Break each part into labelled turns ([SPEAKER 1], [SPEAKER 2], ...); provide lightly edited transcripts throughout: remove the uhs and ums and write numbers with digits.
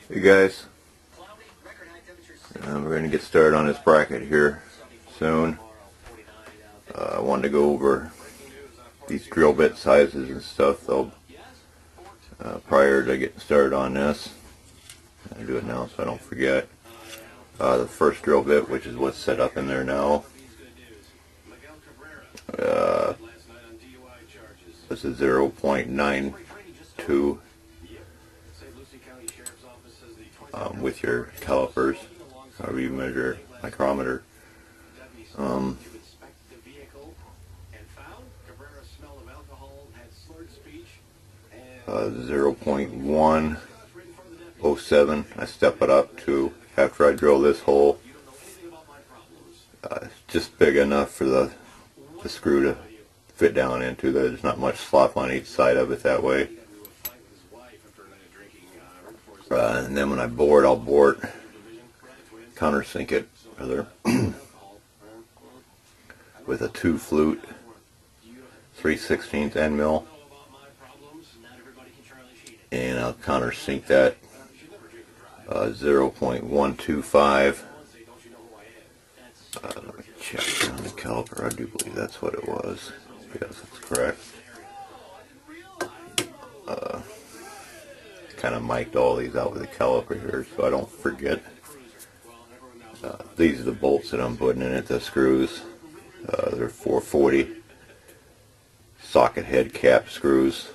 [SPEAKER 1] Hey guys, we're going to get started on this bracket here soon. I wanted to go over these drill bit sizes and stuff though prior to getting started on this. I do it now so I don't forget. The first drill bit, which is what's set up in there now. This is 0.92 with your calipers, however you measure micrometer. 0.107. I step it up to after I drill this hole. It's just big enough for the screw to fit down into. There's not much slop on each side of it that way. And then when I bore it, I'll bore it, countersink it rather, with a 2 flute 3/16 end mill, and I'll countersink that 0.125. Let me check on the caliper. I do believe that's what it was. Yes, that's correct. Kind of mic'd all these out with a caliper here so I don't forget. These are the bolts that I'm putting in it, the screws. They're 440 socket head cap screws.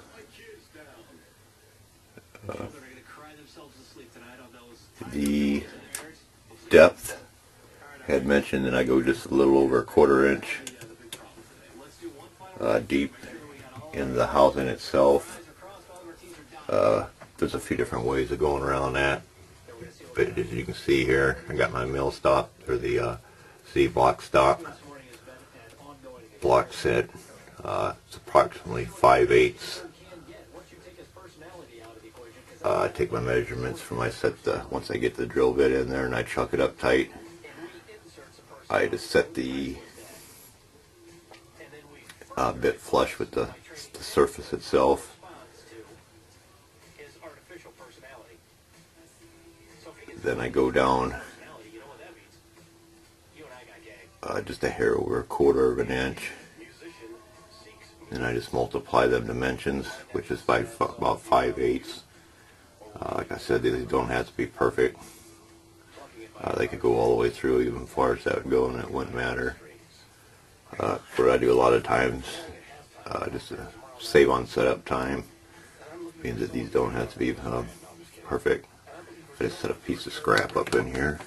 [SPEAKER 1] The depth I had mentioned that I go just a little over a 1/4 inch deep in the housing itself. There's a few different ways of going around that, but as you can see here, I got my mill stop, or the C block stop block set. It's approximately 5/8. I take my measurements from once I get the drill bit in there and I chuck it up tight. I just set the bit flush with the surface itself. Then I go down just a hair over a 1/4 of an inch. And I just multiply them dimensions, which is about 5/8. Like I said, these don't have to be perfect. They could go all the way through, even as far as that would go, and it wouldn't matter. What I do a lot of times, just to save on setup time, means that these don't have to be perfect. I just set a piece of scrap up in here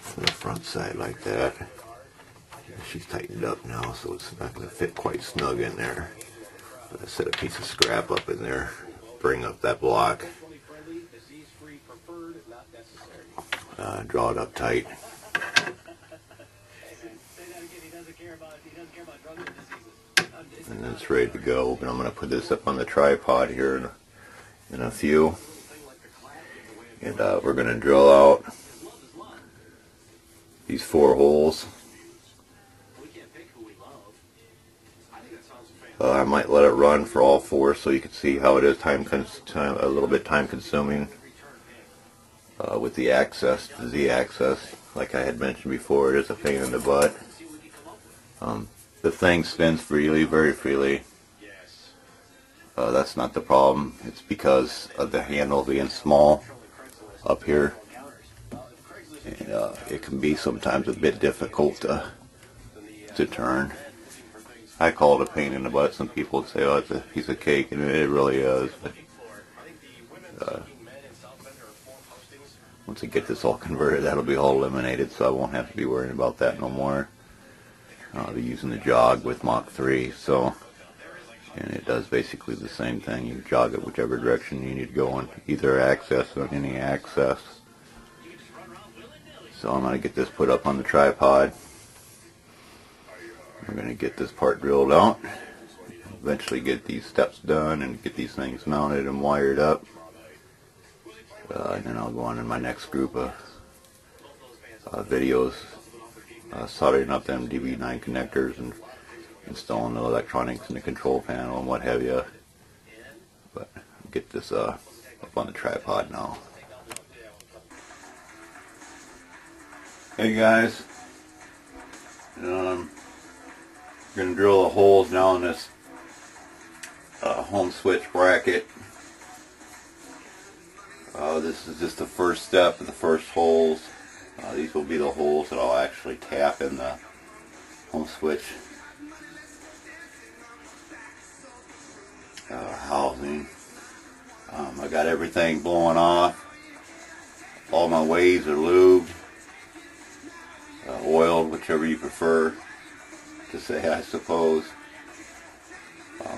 [SPEAKER 1] from the front side like that. She's tightened up now, so it's not going to fit quite snug in there. But I set a piece of scrap up in there, bring up that block, draw it up tight. And then it's ready to go. And I'm going to put this up on the tripod here in a few. And we're going to drill out these 4 holes. I might let it run for all 4 so you can see how it is a little bit time consuming with the access, the Z access. Like I had mentioned before, it is a pain in the butt. The thing spins freely, very freely. That's not the problem. It's because of the handle being small up here. And it can be sometimes a bit difficult to turn. I call it a pain in the butt. Some people would say, oh, it's a piece of cake, and it really is. But once I get this all converted, that'll be all eliminated, so I won't have to be worrying about that no more. I'll be using the jog with Mach 3, and it does basically the same thing. You jog it whichever direction you need to go on, either axis or any axis. So I'm going to get this put up on the tripod. We're going to get this part drilled out, eventually get these steps done and get these things mounted and wired up. And then I'll go on in my next group of videos soldering up them DB9 connectors and installing the electronics in the control panel and what have you. But get this up on the tripod now. Hey guys, I'm going to drill the holes now in this home switch bracket. This is just the first step of the first holes. These will be the holes that I'll actually tap in the home switch housing. I got everything blowing off. All my waves are lubed, oiled, whichever you prefer to say, I suppose.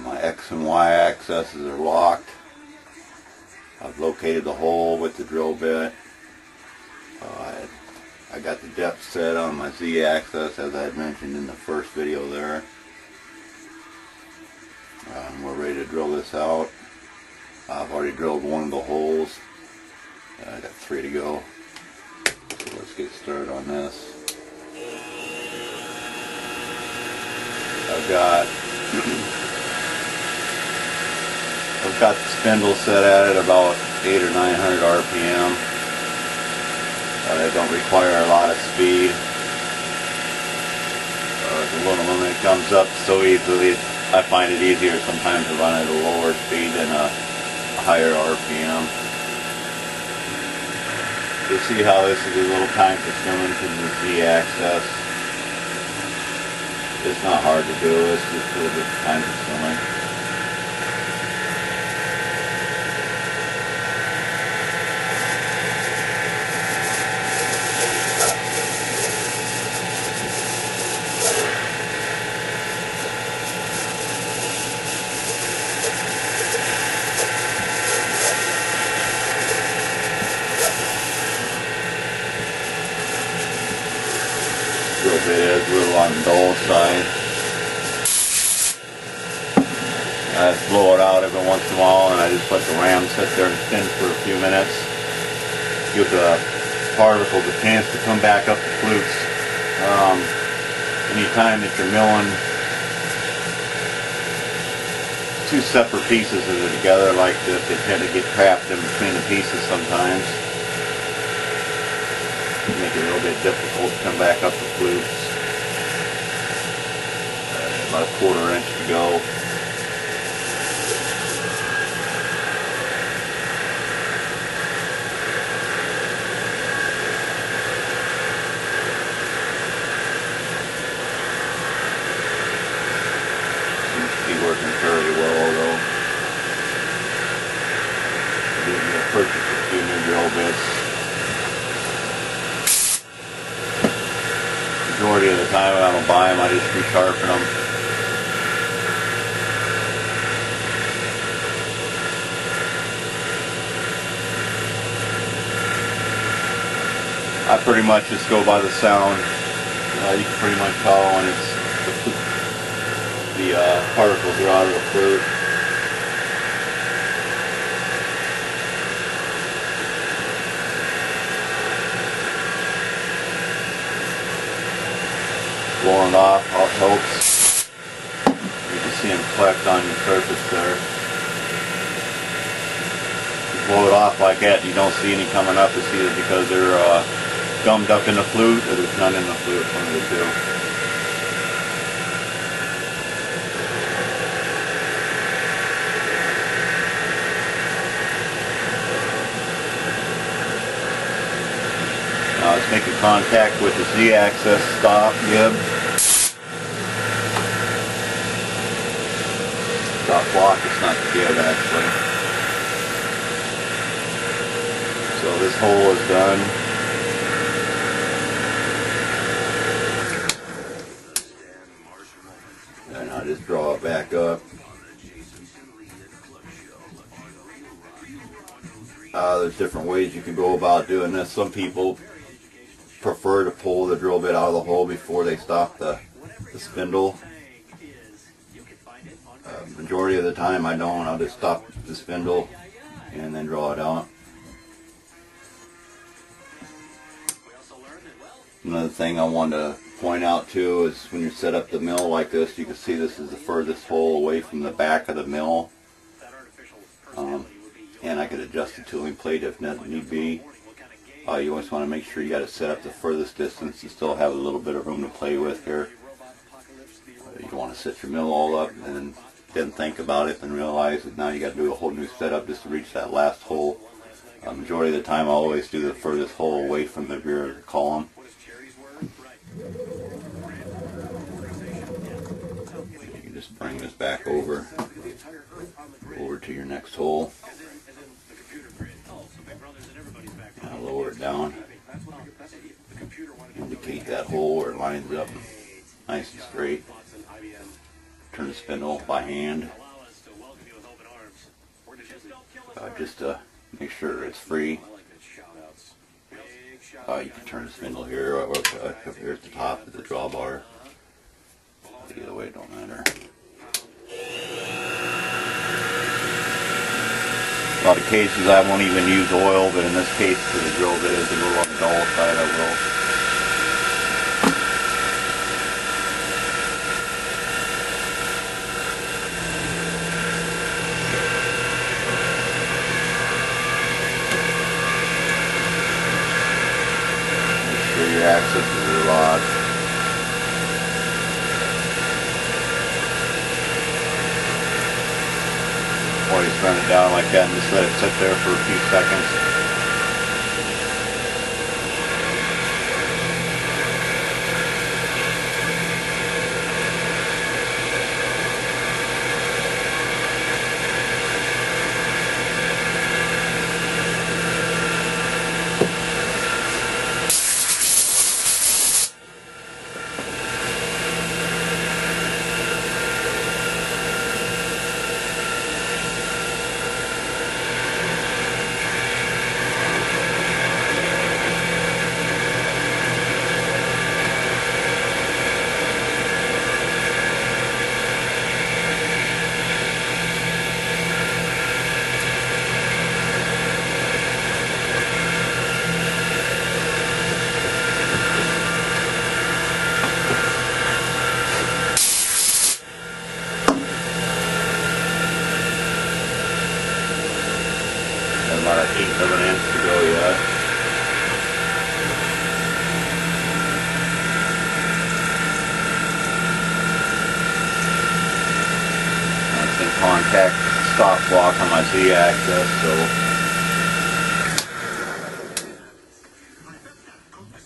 [SPEAKER 1] My X and Y axes are locked. I've located the hole with the drill bit. I got the depth set on my Z axis, as I had mentioned in the first video there. We're ready to drill this out. I've already drilled one of the holes. I got 3 to go. So let's get started on this. I've got the spindle set at about 800 or 900 RPM. They don't require a lot of speed. The aluminum, it comes up so easily. I find it easier sometimes to run at a lower speed than a higher RPM. You see how this is a little time consuming because of the Z-axis. It's not hard to do, it's just a little bit time consuming. It is a little on the dull side. I just blow it out every once in a while, and I just let the ram sit there and spin for a few minutes. Give the particles a chance to come back up the flutes. Anytime that you're milling two separate pieces that are together like this, they tend to get trapped in between the pieces sometimes. Make it a little bit difficult to come back up the flutes. About a 1/4 inch to go. Seems to be working fairly well, although I did purchase a few new drill bits. Majority of the time when I don't buy them, I just resharpen them. I pretty much just go by the sound. You can pretty much tell when the particles are out of the flute. Blowing off helps. You can see them collect on your surface there. You blow it off like that, you don't see any coming up. It's either because they're gummed up in the flute or there's none in the flute, one of the two. Now it's making contact with the Z-axis stop gib. Stop block, it's not the gib actually. So this hole is done. And I'll just draw it back up. There's different ways you can go about doing this. Some people prefer to pull the drill bit out of the hole before they stop the spindle. Majority of the time I don't. I'll just stop the spindle and then draw it out. Another thing I wanted to point out too is when you set up the mill like this, you can see this is the furthest hole away from the back of the mill. and I could adjust the tooling plate if need be. You always want to make sure you got it set up the furthest distance. You still have a little bit of room to play with here. You don't want to set your mill all up and then think about it and realize that now you got to do a whole new setup just to reach that last hole. Majority of the time I always do the furthest hole away from the rear of the column. You can just bring this back over to your next hole. And lower it down. Indicate that hole where it lines up nice and straight. Turn the spindle by hand. Just to make sure it's free. You can turn the spindle here or up here at the top of the drawbar. Either way, it don't matter. A lot of cases I won't even use oil, but in this case, because the drill bit is a little on the dull side, I will. Make sure your access to the rod. Always run it down like that and just let it sit there for a few seconds. About an 1/8 of an inch to go yet. That's in contact stop block on my Z-axis, so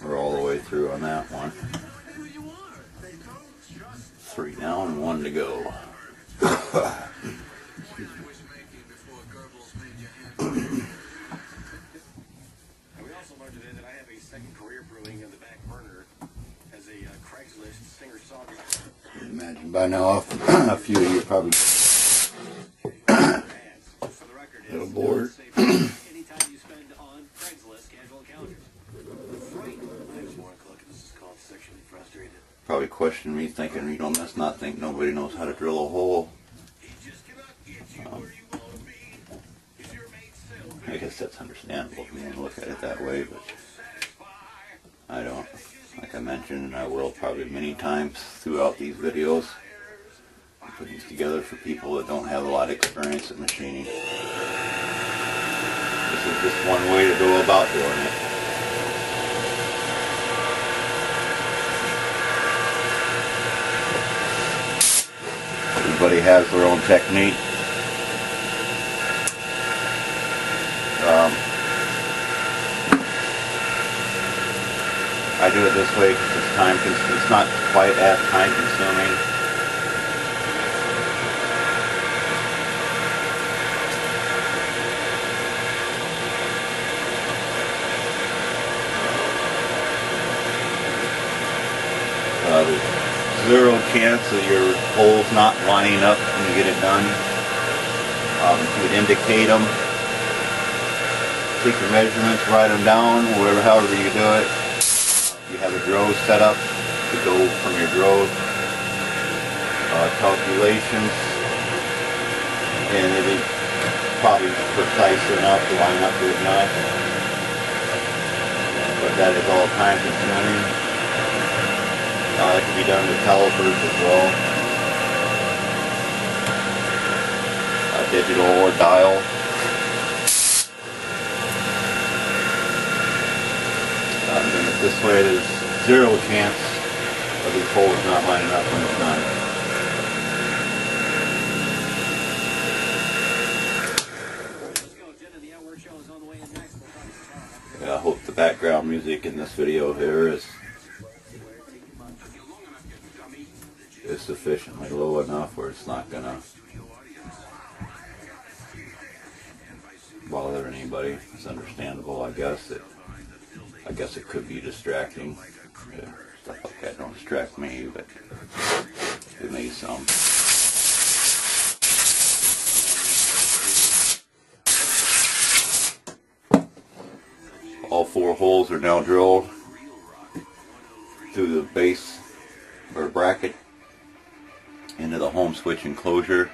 [SPEAKER 1] we're all the way through on that one. 3 down and 1 to go. Imagine by now a few of you probably a little bored. Probably question me thinking, you must not think nobody knows how to drill a hole. I guess that's understandable if you want to look at it that way, but I don't. Like I mentioned, and I will probably many times throughout these videos, I put these together for people that don't have a lot of experience at machining. This is just one way to go about doing it. Everybody has their own technique. I do it this way because it's not quite as time consuming. There's zero chance of your holes not lining up when you get it done. You would indicate them, take your measurements, write them down, however you do it. You have a drove set up to go from your drove calculations, and it is probably precise enough to line up to enough, but that is all time consuming. It can be done with calipers as well, digital or dial. this way, there's zero chance of these holes not lining up when it's done. Yeah, I hope the background music in this video here is sufficiently low enough where it's not gonna bother anybody. It's understandable, I guess. I guess it could be distracting. Yeah, stuff like that don't distract me, but it may some. All 4 holes are now drilled through the base or bracket into the home switch enclosure.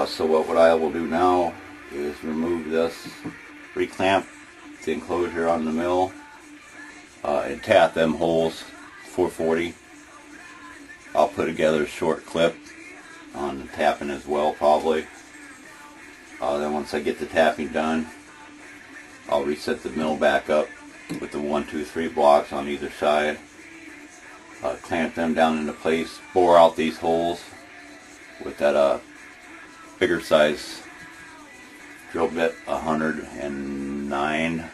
[SPEAKER 1] So what I will do now is remove this, reclamp the enclosure on the mill, and tap them holes 440. I'll put together a short clip on the tapping as well, probably. Then once I get the tapping done, I'll reset the mill back up with the 1, 2, 3 blocks on either side. Clamp them down into place, bore out these holes with that bigger size drill bit, 109,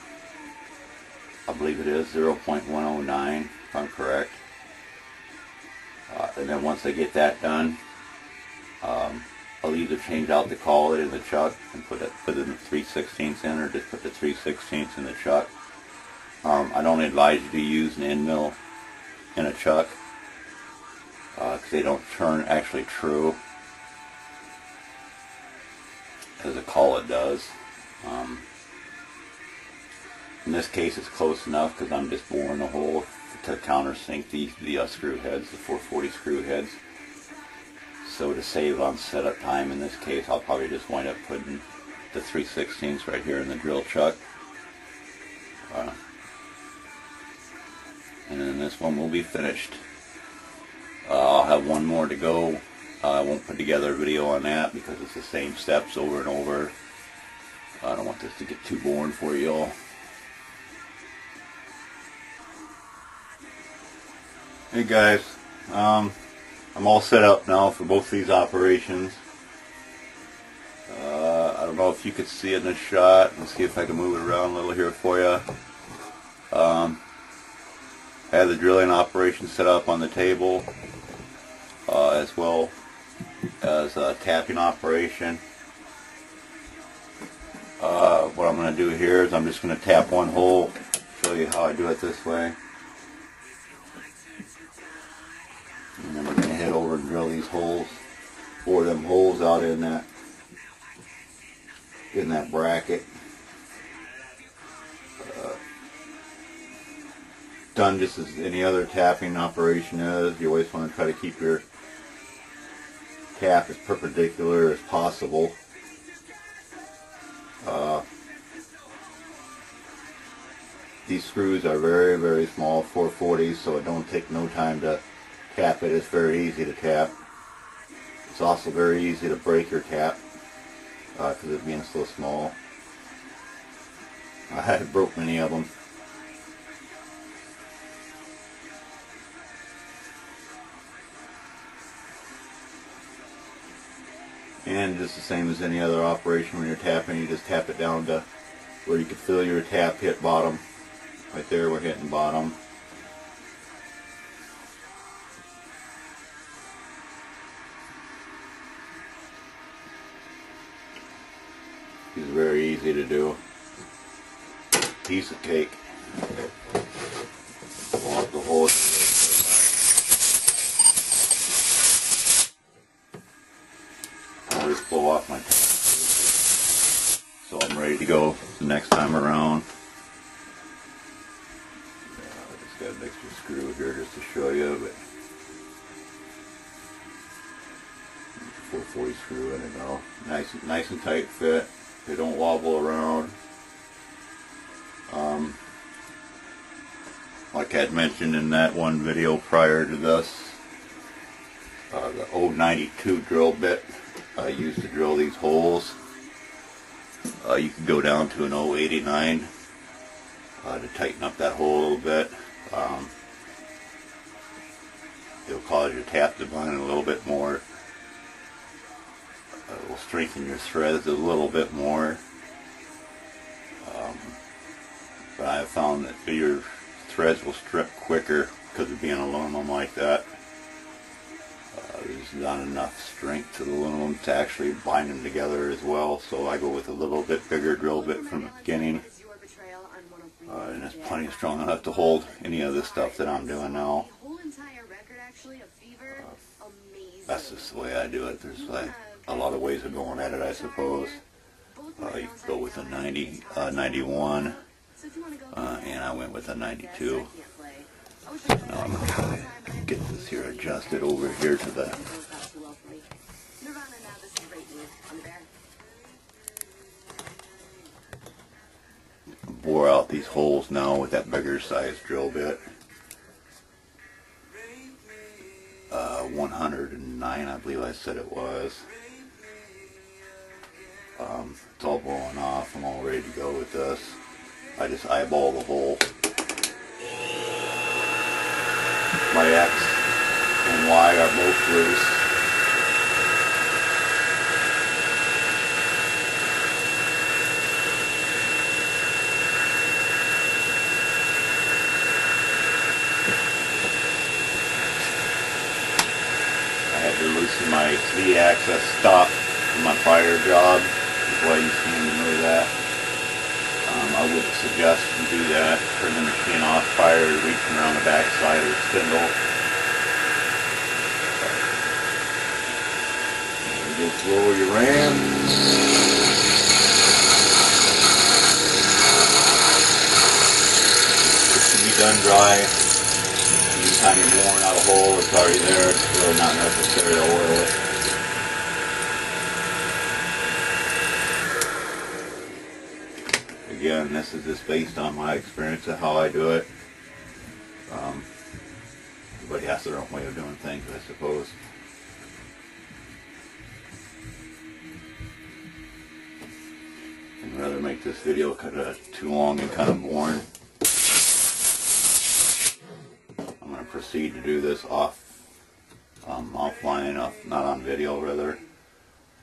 [SPEAKER 1] I believe it is, 0.109 if I'm correct. And then once I get that done, I'll either change out the collet in the chuck and put in the 3/16 in, or just put the 3/16 in the chuck. I don't advise you to use an end mill in a chuck because they don't turn actually true as a collet does. In this case it's close enough because I'm just boring a hole to countersink the screw heads, the 440 screw heads. So to save on setup time in this case, I'll probably just wind up putting the 3/16 right here in the drill chuck. And then this one will be finished. I'll have one more to go. I won't put together a video on that because it's the same steps over and over. I don't want this to get too boring for you all. Hey guys, I'm all set up now for both these operations. I don't know if you could see it in this shot. Let's see if I can move it around a little here for you. I have the drilling operation set up on the table, as well as a tapping operation. What I'm going to do here is I'm just going to tap one hole, show you how I do it this way. And then we're going to head over and drill these holes, 4 of them holes out in that bracket. Done just as any other tapping operation is. You always want to try to keep your tap as perpendicular as possible. These screws are very, very small, 440s, so it don't take no time to tap it. It's very easy to tap. It's also very easy to break your tap because it being so small. I broke many of them. And just the same as any other operation, when you're tapping, you just tap it down to where you can feel your tap hit bottom. Right there, we're hitting bottom. It's very easy to do. Piece of cake. Pull out the hole. I'll just blow off my tap, so I'm ready to go the next time around. I just got an extra screw here just to show you, but 440 screw in it now. Nice and tight fit. They don't wobble around. Like I had mentioned in that one video prior to this, the 092 drill bit I used to drill these holes. You can go down to an 089. to tighten up that hole a little bit. It'll cause you to tap the bind a little bit more. It will strengthen your threads a little bit more. But I have found that your threads will strip quicker because of being aluminum like that. There's not enough strength to the aluminum to actually bind them together as well, so I go with a little bit bigger drill bit from the beginning. And it's plenty strong enough to hold any of the stuff that I'm doing now. That's just the way I do it. There's like a lot of ways of going at it, I suppose. You can go with a 91, and I went with a 92. Now I'm going to get this here adjusted over here to the bore out these holes now with that bigger size drill bit. 109, I believe I said it was. It's all blowing off. I'm all ready to go with this. I just eyeball the hole. My X and Y are both loose. I had to loosen my Z-axis stop from my prior job. That's why you seem to know that. I wouldn't suggest you do that. Turn the machine off prior to reaching around the back side of the spindle. Just lower your ram. It should be done dry. Anytime you're boring out a hole, it's already there. It's really not necessary to oil it. Again, this is just based on my experience of how I do it. Everybody has their own way of doing things, I suppose. I'd rather make this video kind of too long and kind of boring. I'm going to proceed to do this offline, not on video rather.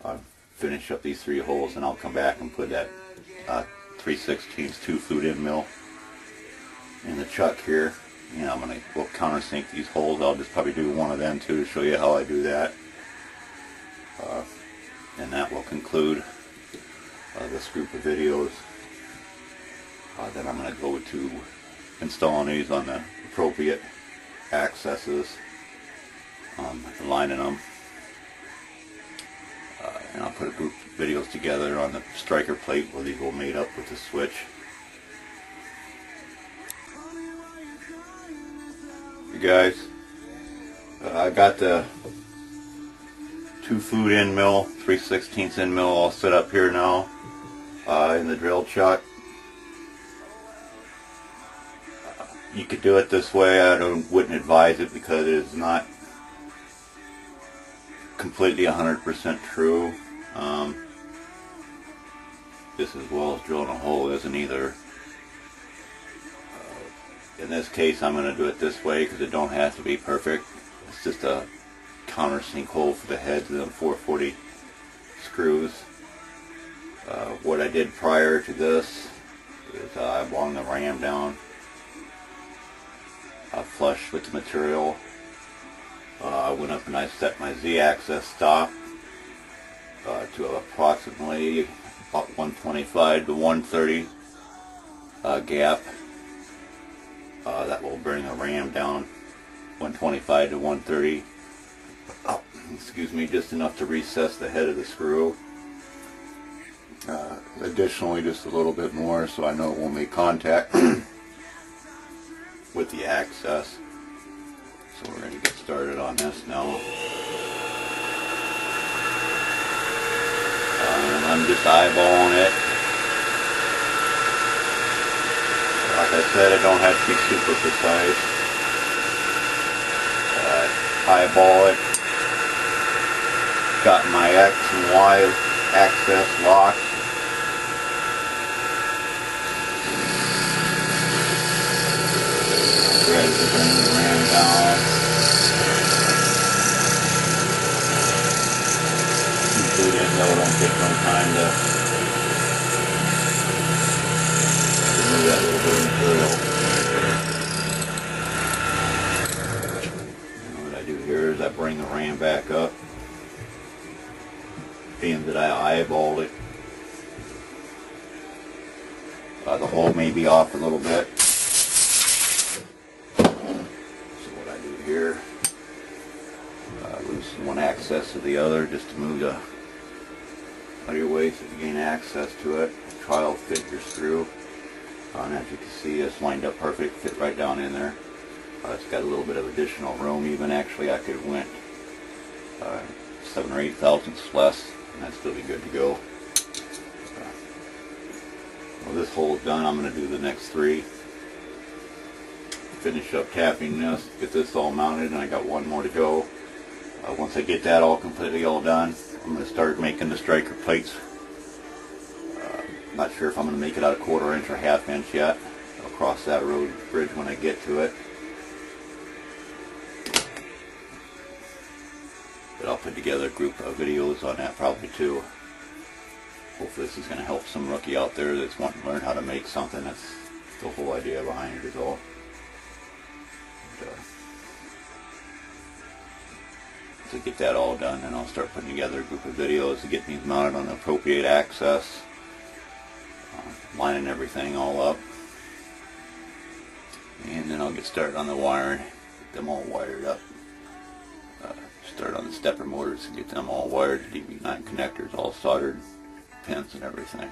[SPEAKER 1] I'll finish up these 3 holes and I'll come back and put that 3/16 2-foot end mill in the chuck here. And I'm going to countersink these holes. I'll just probably do one of them too to show you how I do that. And that will conclude this group of videos. Then I'm going to go to installing these on the appropriate accesses, aligning them. And I'll put a group of videos together on the striker plate where these will mate up with the switch. You guys, I got the 2-foot end mill, 3/16 end mill all set up here now in the drill chuck. You could do it this way. I wouldn't advise it because it is not completely 100% true. Just as well as drilling a hole isn't either. In this case, I'm going to do it this way because it don't have to be perfect. It's just a countersink hole for the heads of the 440 screws. What I did prior to this is I wound the ram down flush with the material. I went up and I set my Z-axis stop to approximately about 125 to 130 gap. That will bring the ram down 125 to 130. Oh, excuse me, just enough to recess the head of the screw. Additionally, just a little bit more so I know it won't make contact with the axis. So we're going to get started on this now. I'm just eyeballing it. Like I said, it don't have to be super precise. Eyeball it. Got my X and Y axis locked. ready to bring the ram down. Usually didn't know, don't take no time to remove that little bit of material. And what I do here is I bring the ram back up. Being that I eyeballed it, the hole may be off a little bit. So what I do here, loosen one access to the other just to move the out of your way so you gain access to it. Trial fit your screw. And as you can see, it's lined up perfect, fit right down in there. It's got a little bit of additional room even. Actually, I could have went 7 or 8 thousandths less, and that'd still be good to go. Well, this hole is done. I'm going to do the next 3. Finish up tapping this, get this all mounted, and I got one more to go. Once I get that all completely all done, I'm going to start making the striker plates. Not sure if I'm going to make it out a 1/4 inch or 1/2 inch yet. I'll cross that road bridge when I get to it. But I'll put together a group of videos on that probably too. Hopefully this is going to help some rookie out there that's wanting to learn how to make something. That's the whole idea behind it is all. To get that all done, and I'll start putting together a group of videos to get these mounted on the appropriate axis, lining everything all up, and then I'll get started on the wiring, get them all wired up. Start on the stepper motors and get them all wired, DB9 connectors all soldered, pins and everything.